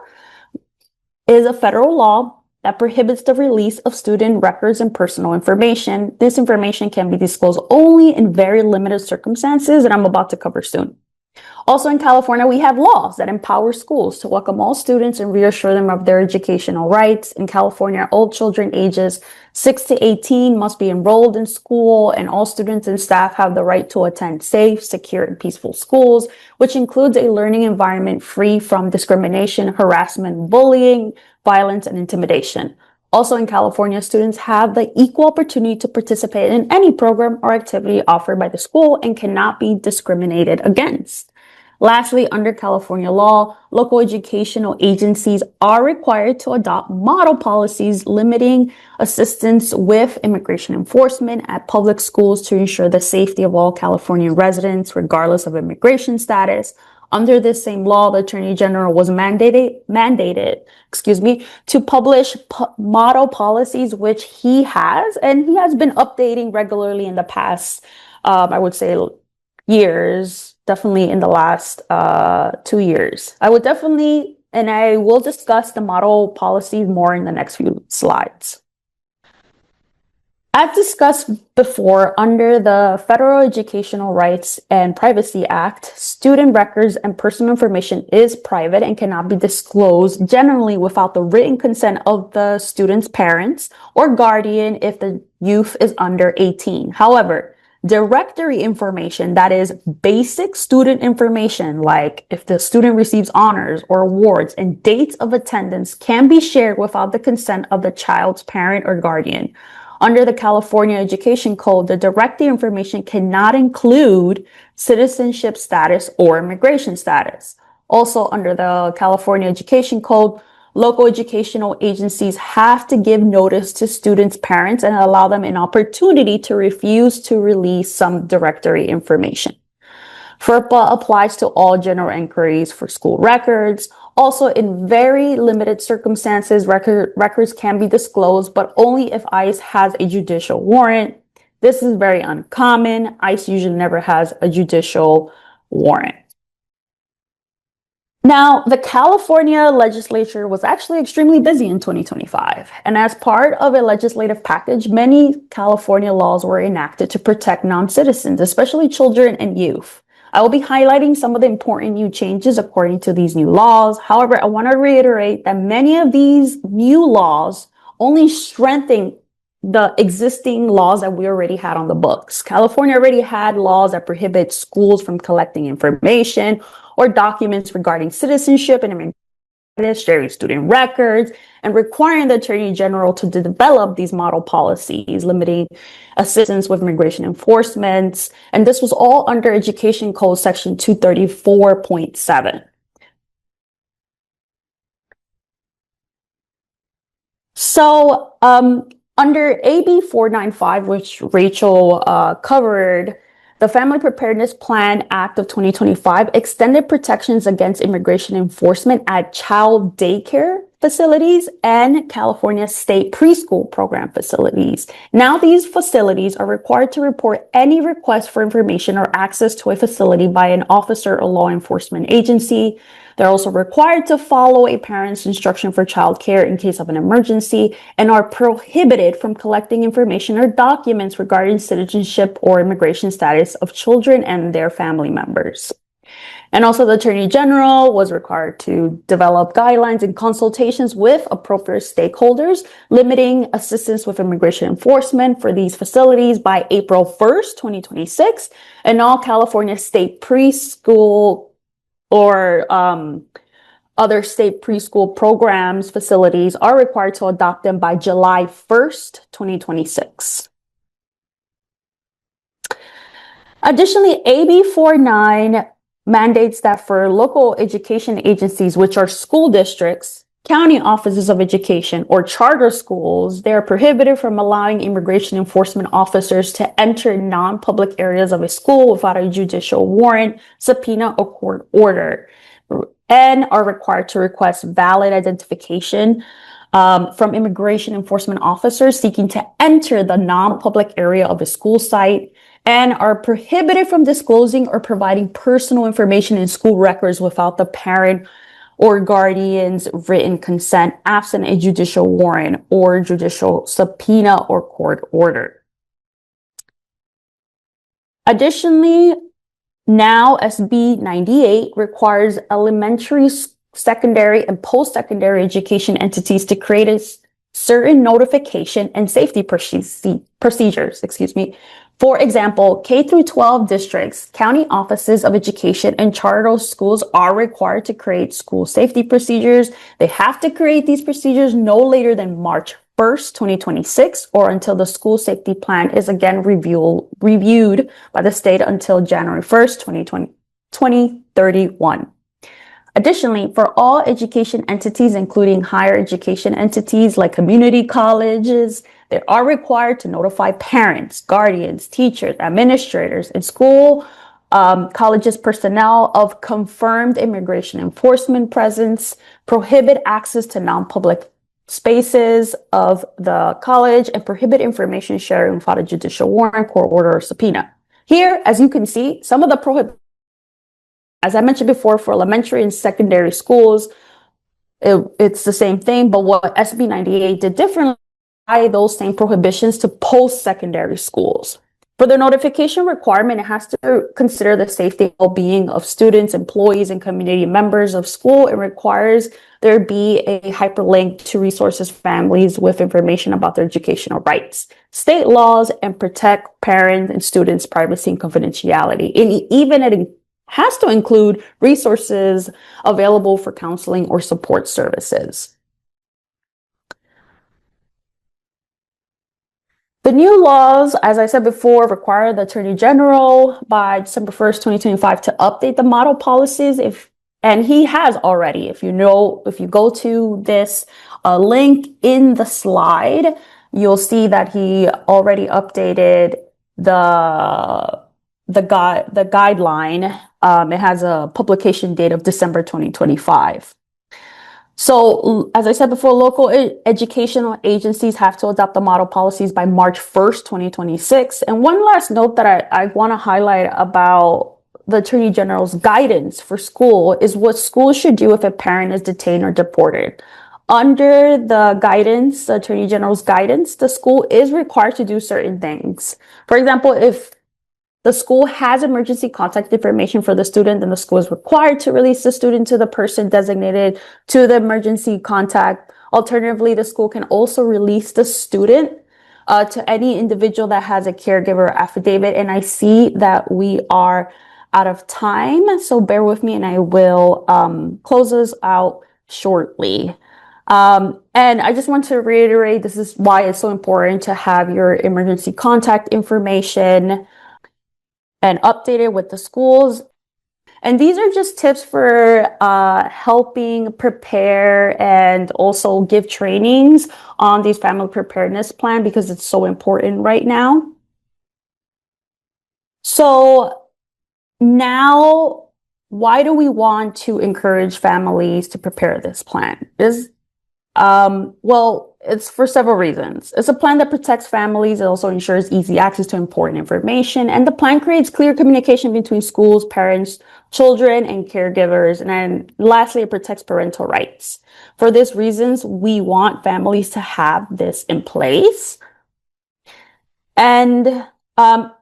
is a federal law that prohibits the release of student records and personal information. This information can be disclosed only in very limited circumstances, and I'm about to cover soon. Also in California, we have laws that empower schools to welcome all students and reassure them of their educational rights. In California, all children ages 6 to 18 must be enrolled in school, and all students and staff have the right to attend safe, secure, and peaceful schools, which includes a learning environment free from discrimination, harassment, bullying, violence, and intimidation. Also in California, students have the equal opportunity to participate in any program or activity offered by the school and cannot be discriminated against. Lastly, under California law, local educational agencies are required to adopt model policies limiting assistance with immigration enforcement at public schools to ensure the safety of all California residents, regardless of immigration status. Under this same law, the Attorney General was mandated to publish model policies, which he has, and he has been updating regularly in the past, I would say, years. Definitely in the last 2 years. I will discuss the model policies more in the next few slides. As discussed before, under the Federal Educational Rights and Privacy Act, student records and personal information is private and cannot be disclosed generally without the written consent of the student's parents or guardian if the youth is under 18. However, directory information, that is basic student information, like if the student receives honors or awards and dates of attendance, can be shared without the consent of the child's parent or guardian. Under the California Education Code, the directory information cannot include citizenship status or immigration status. Also, under the California Education Code, local educational agencies have to give notice to students' parents and allow them an opportunity to refuse to release some directory information. FERPA applies to all general inquiries for school records. Also, in very limited circumstances, records can be disclosed, but only if ICE has a judicial warrant. This is very uncommon. ICE usually never has a judicial warrant. Now, the California legislature was actually extremely busy in 2025. And as part of a legislative package, many California laws were enacted to protect non-citizens, especially children and youth. I will be highlighting some of the important new changes according to these new laws. However, I want to reiterate that many of these new laws only strengthen the existing laws that we already had on the books. California already had laws that prohibit schools from collecting information or documents regarding citizenship and immigration, sharing student records, and requiring the Attorney General to develop these model policies, limiting assistance with immigration enforcement. And this was all under Education Code Section 234.7. So, under AB 495, which Rachel covered, the Family Preparedness Plan Act of 2025 extended protections against immigration enforcement at child daycare facilities and California state preschool program facilities. Now, these facilities are required to report any request for information or access to a facility by an officer or law enforcement agency. They're also required to follow a parent's instruction for childcare in case of an emergency and are prohibited from collecting information or documents regarding citizenship or immigration status of children and their family members. And also the Attorney General was required to develop guidelines and consultations with appropriate stakeholders, limiting assistance with immigration enforcement for these facilities by April 1st, 2026. And all California state preschool or other state preschool programs, facilities are required to adopt them by July 1st, 2026. Additionally, AB 49 mandates that for local education agencies, which are school districts, county offices of education, or charter schools, they are prohibited from allowing immigration enforcement officers to enter non-public areas of a school without a judicial warrant, subpoena, or court order, and are required to request valid identification from immigration enforcement officers seeking to enter the non-public area of a school site, and are prohibited from disclosing or providing personal information in school records without the parent or guardian's written consent, absent a judicial warrant or judicial subpoena or court order. Additionally, now SB 98 requires elementary, secondary, and post-secondary education entities to create a certain notification and safety procedures, For example, K through 12 districts, county offices of education, and charter schools are required to create school safety procedures. They have to create these procedures no later than March 1st, 2026, or until the school safety plan is again reviewed by the state until January 1st, 2031. Additionally, for all education entities, including higher education entities like community colleges, they are required to notify parents, guardians, teachers, administrators, and school colleges personnel of confirmed immigration enforcement presence, prohibit access to non-public spaces of the college, and prohibit information sharing without a judicial warrant, court order, or subpoena. Here, as you can see, some of the prohibitions, as I mentioned before, for elementary and secondary schools, it's the same thing, but what SB 98 did differently, those same prohibitions to post-secondary schools. For the notification requirement, it has to consider the safety and well-being of students, employees, and community members of school. It requires there be a hyperlink to resources for families with information about their educational rights, state laws, and protect parents and students' privacy and confidentiality. And even it has to include resources available for counseling or support services. The new laws, as I said before, require the Attorney General by December 1st, 2025 to update the model policies and he has already. If you go to this link in the slide, you'll see that he already updated the guideline. It has a publication date of December 2025. So, as I said before, local educational agencies have to adopt the model policies by March 1st, 2026. And one last note that I want to highlight about the Attorney General's guidance for school is what schools should do if a parent is detained or deported. Under the guidance, the Attorney General's guidance, the school is required to do certain things. For example, if the school has emergency contact information for the student, then the school is required to release the student to the person designated to the emergency contact. Alternatively, the school can also release the student to any individual that has a caregiver affidavit. And I see that we are out of time, so bear with me and I will close this out shortly. And I just want to reiterate, this is why it's so important to have your emergency contact information and updated with the schools. And these are just tips for helping prepare and also give trainings on these family preparedness plan because it's so important right now. So now, why do we want to encourage families to prepare this plan? Well, it's for several reasons. It's a plan that protects families. It also ensures easy access to important information. And the plan creates clear communication between schools, parents, children, and caregivers. And then lastly, it protects parental rights. For these reasons, we want families to have this in place. And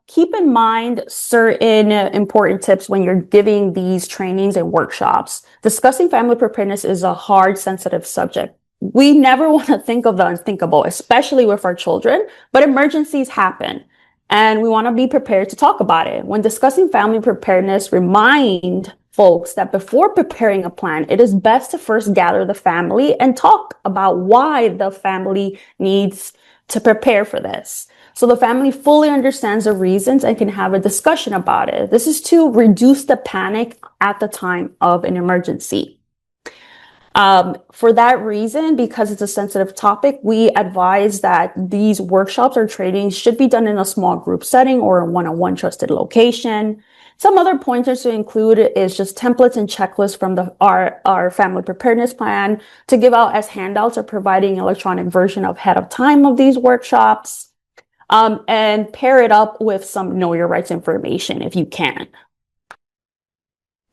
keep in mind certain important tips when you're giving these trainings and workshops. Discussing family preparedness is a hard, sensitive subject. We never want to think of the unthinkable, especially with our children, but emergencies happen and we want to be prepared to talk about it. When discussing family preparedness, remind folks that before preparing a plan, it is best to first gather the family and talk about why the family needs to prepare for this. So the family fully understands the reasons and can have a discussion about it. This is to reduce the panic at the time of an emergency. For that reason, because it's a sensitive topic, we advise that these workshops or trainings should be done in a small group setting or a one-on-one trusted location. Some other pointers to include is just templates and checklists from our family preparedness plan to give out as handouts or providing electronic version ahead of time of these workshops. And pair it up with some know your rights information if you can.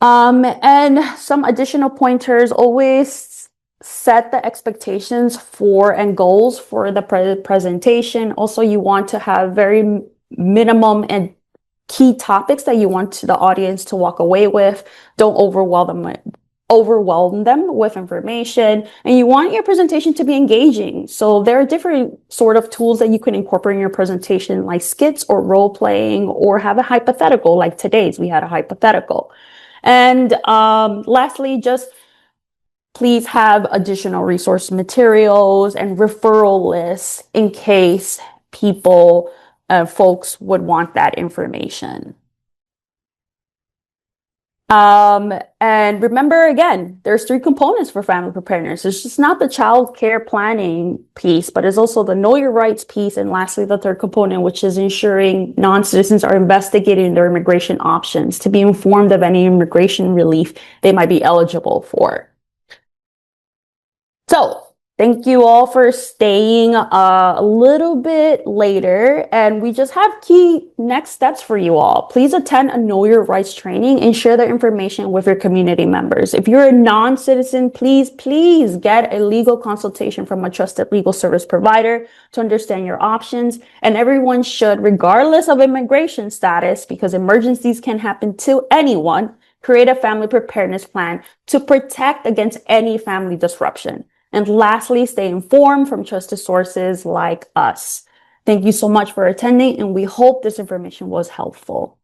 And some additional pointers, always set the expectations for and goals for the presentation. Also, you want to have very minimum and key topics that you want the audience to walk away with. Don't overwhelm them with information, and you want your presentation to be engaging. So there are different sort of tools that you can incorporate in your presentation, like skits or role playing, or have a hypothetical like today's. We had a hypothetical. And lastly, just please have additional resource materials and referral lists in case folks would want that information. And remember, again, there's 3 components for family preparedness. It's just not the child care planning piece, but it's also the know your rights piece. And lastly, the 3rd component, which is ensuring non-citizens are investigating their immigration options to be informed of any immigration relief they might be eligible for. So thank you all for staying a little bit later, and we just have key next steps for you all. Please attend a Know Your Rights training and share the information with your community members. If you're a non-citizen, please get a legal consultation from a trusted legal service provider to understand your options. And everyone should, regardless of immigration status, because emergencies can happen to anyone, create a family preparedness plan to protect against any family disruption. And lastly, stay informed from trusted sources like us. Thank you so much for attending, and we hope this information was helpful.